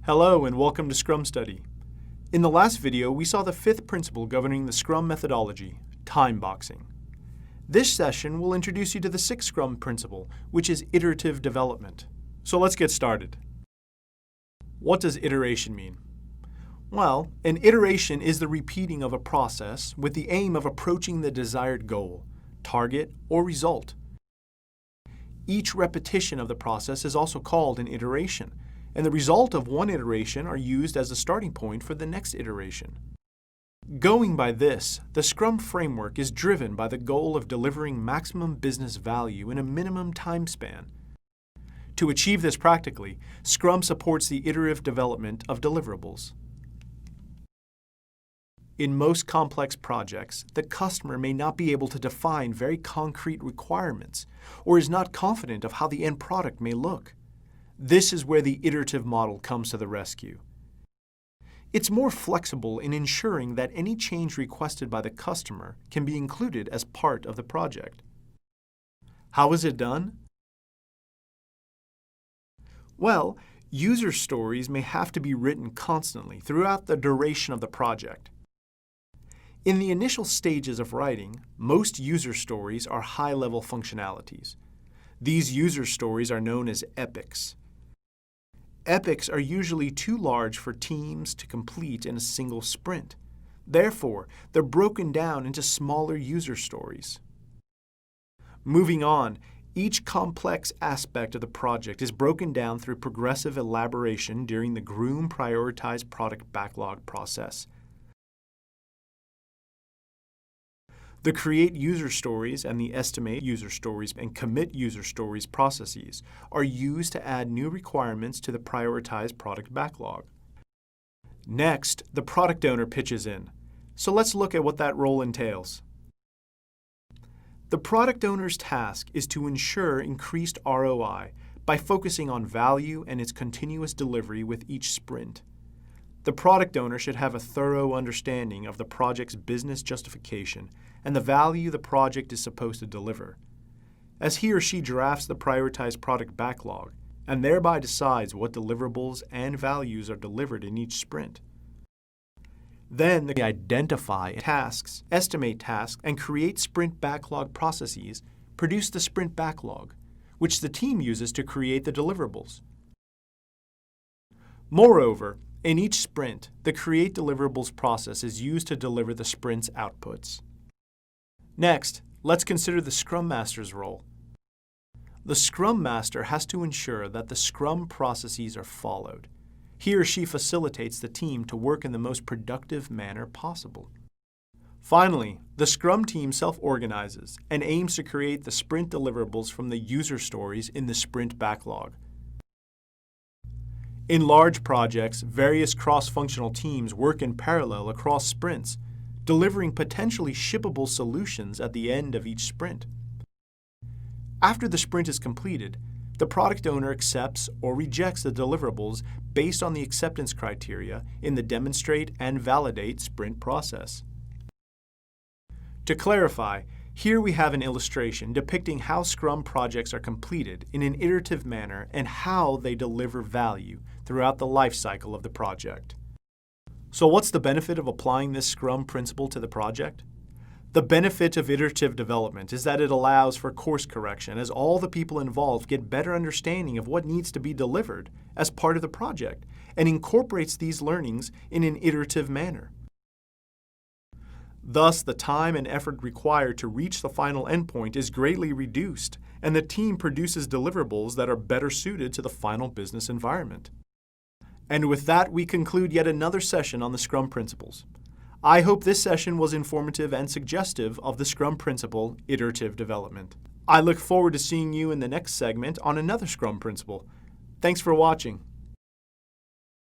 Hello and welcome to Scrum Study. In the last video, we saw the fifth principle governing the Scrum methodology, time boxing. This session will introduce you to the sixth Scrum principle, which is iterative development. So let's get started. What does iteration mean? Well, an iteration is the repeating of a process with the aim of approaching the desired goal, target, or result. Each repetition of the process is also called an iteration, and the result of one iteration are used as a starting point for the next iteration. Going by this, the Scrum framework is driven by the goal of delivering maximum business value in a minimum time span. To achieve this practically, Scrum supports the iterative development of deliverables. In most complex projects, the customer may not be able to define very concrete requirements or is not confident of how the end product may look. This is where the iterative model comes to the rescue. It's more flexible in ensuring that any change requested by the customer can be included as part of the project. How is it done? Well, user stories may have to be written constantly throughout the duration of the project. In the initial stages of writing, most user stories are high-level functionalities. These user stories are known as epics. Epics are usually too large for teams to complete in a single sprint. Therefore, they're broken down into smaller user stories. Moving on, each complex aspect of the project is broken down through progressive elaboration during the Groom prioritized product backlog process. The create user stories and the estimate user stories and commit user stories processes are used to add new requirements to the prioritized product backlog. Next, the product owner pitches in. So let's look at what that role entails. The product owner's task is to ensure increased ROI by focusing on value and its continuous delivery with each sprint. The product owner should have a thorough understanding of the project's business justification and the value the project is supposed to deliver, as he or she drafts the prioritized product backlog and thereby decides what deliverables and values are delivered in each sprint. Then they identify tasks, estimate tasks, and create sprint backlog processes, produce the sprint backlog, which the team uses to create the deliverables. Moreover, in each sprint, the create deliverables process is used to deliver the sprint's outputs. Next, let's consider the Scrum Master's role. The Scrum Master has to ensure that the Scrum processes are followed. He or she facilitates the team to work in the most productive manner possible. Finally, the Scrum team self-organizes and aims to create the sprint deliverables from the user stories in the sprint backlog. In large projects, various cross-functional teams work in parallel across sprints, delivering potentially shippable solutions at the end of each sprint. After the sprint is completed, the product owner accepts or rejects the deliverables based on the acceptance criteria in the demonstrate and validate sprint process. To clarify, here we have an illustration depicting how Scrum projects are completed in an iterative manner and how they deliver value throughout the life cycle of the project. So what's the benefit of applying this Scrum principle to the project? The benefit of iterative development is that it allows for course correction as all the people involved get better understanding of what needs to be delivered as part of the project and incorporates these learnings in an iterative manner. Thus, the time and effort required to reach the final endpoint is greatly reduced, and the team produces deliverables that are better suited to the final business environment. And with that, we conclude yet another session on the Scrum principles. I hope this session was informative and suggestive of the Scrum principle, iterative development. I look forward to seeing you in the next segment on another Scrum principle. Thanks for watching.